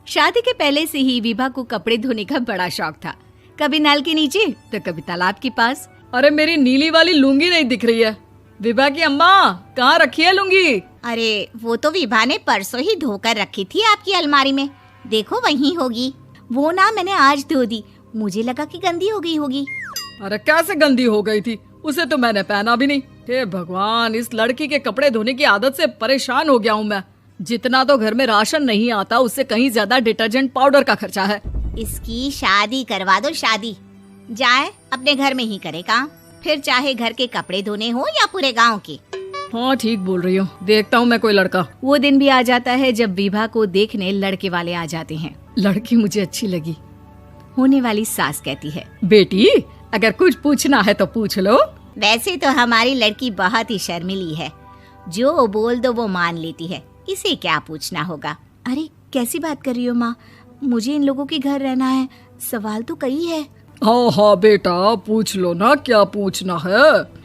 शादी के पहले से ही विभा को कपड़े धोने का बड़ा शौक था। कभी नल के नीचे तो कभी तालाब के पास। अरे मेरी नीली वाली लुंगी नहीं दिख रही है। विभा की अम्मा, कहाँ रखी है लुंगी? अरे वो तो विभा ने परसों ही धोकर रखी थी आपकी अलमारी में, देखो वहीं होगी। वो ना मैंने आज धो दी, मुझे लगा कि गंदी हो गई होगी। अरे कैसे गंदी हो गई थी, उसे तो मैंने पहना भी नहीं। हे भगवान, इस लड़की के कपड़े धोने की आदत से परेशान हो गया हूँ मैं। जितना तो घर में राशन नहीं आता, उससे कहीं ज्यादा डिटर्जेंट पाउडर का खर्चा है। इसकी शादी करवा दो, शादी जाए अपने घर में ही करे काम, फिर चाहे घर के कपड़े धोने हो या पूरे गांव के। हाँ ठीक बोल रही हूँ, देखता हूँ मैं कोई लड़का। वो दिन भी आ जाता है जब विभा को देखने लड़के वाले आ जाते हैं। लड़की मुझे अच्छी लगी। होने वाली सास कहती है, बेटी अगर कुछ पूछना है तो पूछ लो। वैसे तो हमारी लड़की बहुत ही शर्मीली है, जो बोल दो वो मान लेती है, इसे क्या पूछना होगा। अरे कैसी बात कर रही हो माँ, मुझे इन लोगों के घर रहना है, सवाल तो कई है। हाँ हाँ बेटा, पूछ लो ना, क्या पूछना है।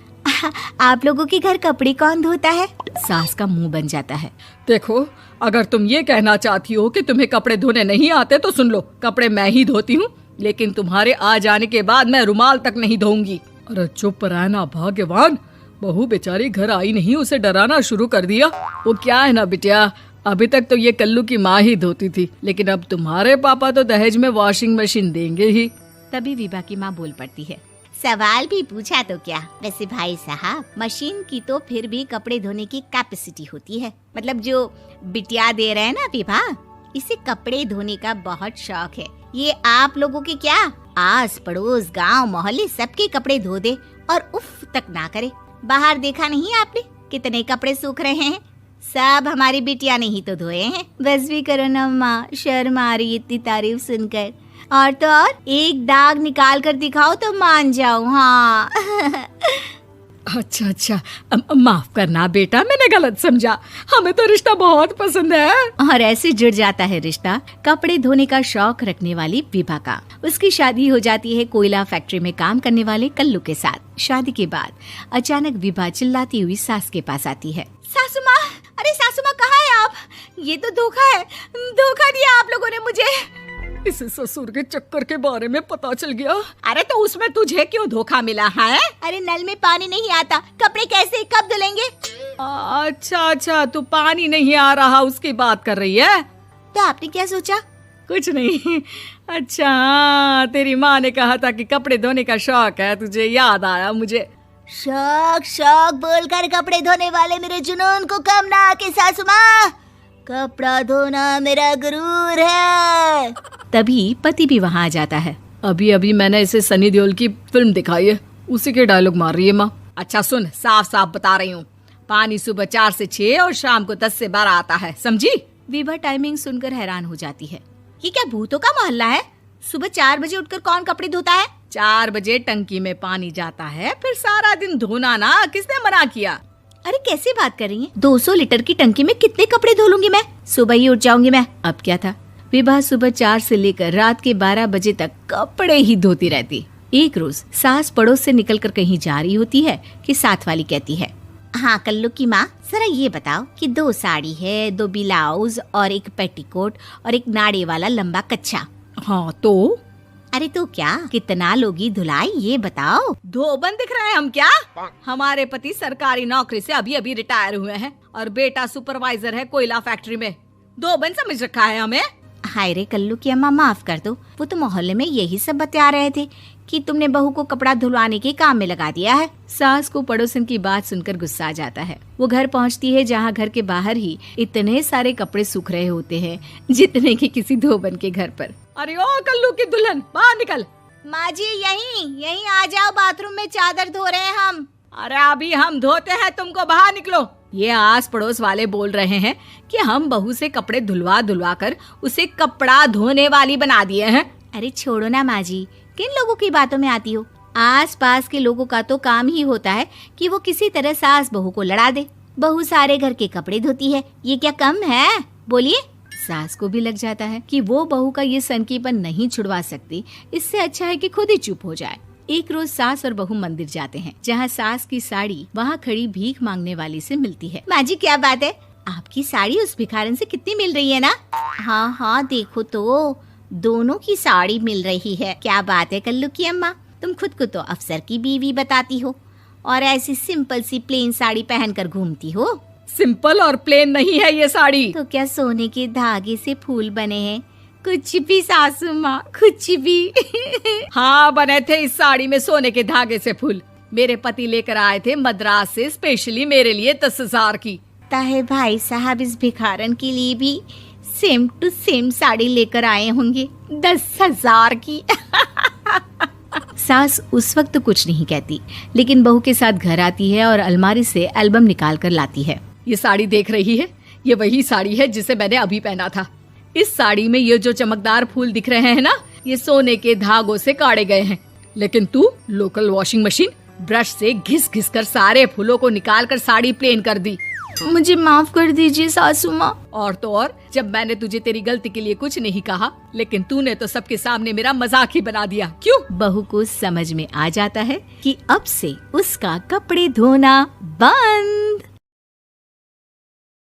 आप लोगों के घर कपड़े कौन धोता है? सास का मुंह बन जाता है। देखो, अगर तुम ये कहना चाहती हो कि तुम्हें कपड़े धोने नहीं आते तो सुन लो, कपड़े मैं ही धोती हूँ, लेकिन तुम्हारे आ जाने के बाद मैं रुमाल तक नहीं धोऊंगी। अरे चुप रहना भाग्यवान, बहू बेचारी घर आई नहीं, उसे डराना शुरू कर दिया। वो क्या है ना बिटिया, अभी तक तो ये कल्लू की माँ ही धोती थी, लेकिन अब तुम्हारे पापा तो दहेज में वॉशिंग मशीन देंगे ही। तभी विभा की माँ बोल पड़ती है, सवाल भी पूछा तो क्या। वैसे भाई साहब, मशीन की तो फिर भी कपड़े धोने की कैपेसिटी होती है। मतलब जो बिटिया दे रहे हैं ना विभा, इसे कपड़े धोने का बहुत शौक है। ये आप लोगों के क्या, आस पड़ोस गांव मोहल्ले सबके कपड़े धो दे और उफ तक ना करे। बाहर देखा नहीं आपने कितने कपड़े सूख रहे हैं, सब हमारी बिटिया ने ही तो धोए हैं। बस भी करो ना माँ, शर्म आ रही इतनी तारीफ सुनकर। और तो और एक दाग निकाल कर दिखाओ तो मान जाऊं। हाँ अच्छा, माफ करना बेटा, मैंने गलत समझा। हमें तो रिश्ता बहुत पसंद है। और ऐसे जुड़ जाता है रिश्ता कपड़े धोने का शौक रखने वाली विभा का। उसकी शादी हो जाती है कोयला फैक्ट्री में काम करने वाले कल्लू के साथ। शादी के बाद अचानक विभा चिल्लाती हुई सास के पास आती है। सासू माँ, अरे सासू माँ कहाँ है आप? ये तो धोखा है, धोखा दिया आप लोगों ने मुझे। इसे ससुर के चक्कर के बारे में पता चल गया। अरे तो उसमें तुझे क्यों धोखा मिला है? अरे नल में पानी नहीं आता, कपड़े कैसे कब धुलेंगे? अच्छा, तू पानी नहीं आ रहा उसकी बात कर रही है। तो आपने क्या सोचा? कुछ नहीं। अच्छा, तेरी माँ ने कहा था कि कपड़े धोने का शौक है तुझे, याद आया मुझे। शौक बोलकर कपड़े धोने वाले मेरे जुनून को कम ना आके सासू माँ, कपड़ा धोना मेरा गुरूर है। तभी पति भी वहाँ आ जाता है। अभी मैंने इसे सनी देओल की फिल्म दिखाई है, उसी के डायलॉग मार रही है माँ। अच्छा सुन, साफ साफ बता रही हूँ, पानी सुबह 4 से 6 और शाम को 10 से 12 आता है, समझी? विभा टाइमिंग सुनकर हैरान हो जाती है। ये क्या भूतों का मोहल्ला है? सुबह 4 बजे उठकर कौन कपड़े धोता है? 4 बजे टंकी में पानी जाता है, फिर सारा दिन धोना ना, किसने मना किया? अरे कैसी बात कर रही हैं? 200 लीटर की टंकी में कितने कपड़े धो लूंगी मैं, सुबह ही उठ जाऊंगी मैं। अब क्या था, विभा सुबह 4 से लेकर रात के 12 बजे तक कपड़े ही धोती रहती। एक रोज सास पड़ोस से निकलकर कहीं जा रही होती है कि साथ वाली कहती है, हाँ कल्लू की माँ, जरा ये बताओ कि 2 साड़ी है, 2 ब्लाउज और एक पेटीकोट और एक नाड़े वाला लंबा कच्छा। हाँ तो? अरे तो क्या, कितना लोगी धुलाई ये बताओ। धोबन दिख रहे हैं हम क्या? हमारे पति सरकारी नौकरी से अभी रिटायर हुए हैं और बेटा सुपरवाइजर है कोयला फैक्ट्री में। धोबन समझ रखा है हमें? हाय रे कल्लू की अम्मा, माफ कर दो, वो तो मोहल्ले में यही सब बता रहे थे कि तुमने बहू को कपड़ा धुलवाने के काम में लगा दिया है। सास को पड़ोसन की बात सुनकर गुस्सा आ जाता है। वो घर पहुंचती है जहां घर के बाहर ही इतने सारे कपड़े सूख रहे होते हैं जितने कि किसी धोबन के घर पर। अरे ओ कल्लू की दुल्हन, बाहर निकल। माँ जी यहीं आ जाओ, बाथरूम में चादर धो रहे हैं हम। अरे अभी हम धोते हैं, तुमको बाहर निकलो। ये आस पड़ोस वाले बोल रहे हैं कि हम बहू से कपड़े धुलवा कर उसे कपड़ा धोने वाली बना दिए हैं। अरे छोड़ो ना माँ जी, किन लोगों की बातों में आती हो? आस पास के लोगों का तो काम ही होता है कि वो किसी तरह सास बहू को लड़ा दे। बहू सारे घर के कपड़े धोती है, ये क्या कम है? बोलिए। सास को भी लग जाता है कि वो बहू का ये सनकीपन नहीं छुड़वा सकती, इससे अच्छा है कि खुद ही चुप हो जाए। एक रोज सास और बहू मंदिर जाते हैं, जहाँ सास की साड़ी वहाँ खड़ी भीख मांगने वाली से मिलती है। माँ जी क्या बात है, आपकी साड़ी उस भिखारन से कितनी मिल रही है ना? हाँ हाँ, देखो तो दोनों की साड़ी मिल रही है। क्या बात है कल्लू की अम्मा, तुम खुद को तो अफसर की बीवी बताती हो और ऐसी सिंपल सी प्लेन साड़ी पहनकर घूमती हो। सिंपल और प्लेन नहीं है ये साड़ी। तो क्या सोने के धागे से फूल बने हैं? कुछ भी सासू माँ, कुछ भी। हाँ, बने थे इस साड़ी में सोने के धागे से फूल। मेरे पति लेकर आए थे मद्रास से स्पेशली मेरे लिए 10,000 की। ताहे भाई साहब इस भिखारन के लिए भी सेम टू सेम साड़ी लेकर आए होंगे 10,000 की। सास उस वक्त कुछ नहीं कहती, लेकिन बहू के साथ घर आती है और अलमारी से एल्बम निकाल कर लाती है। ये साड़ी देख रही है, ये वही साड़ी है जिसे मैंने अभी पहना था। इस साड़ी में ये जो चमकदार फूल दिख रहे हैं ना, ये सोने के धागों से काढ़े गए हैं। लेकिन तू लोकल वॉशिंग मशीन ब्रश से घिस घिस कर सारे फूलों को निकाल कर साड़ी प्लेन कर दी। मुझे माफ कर दीजिए सासू माँ। और तो और, जब मैंने तुझे तेरी गलती के लिए कुछ नहीं कहा, लेकिन तूने तो सबके सामने मेरा मजाक ही बना दिया। क्यों? बहू को समझ में आ जाता है कि अब से उसका कपड़े धोना बंद।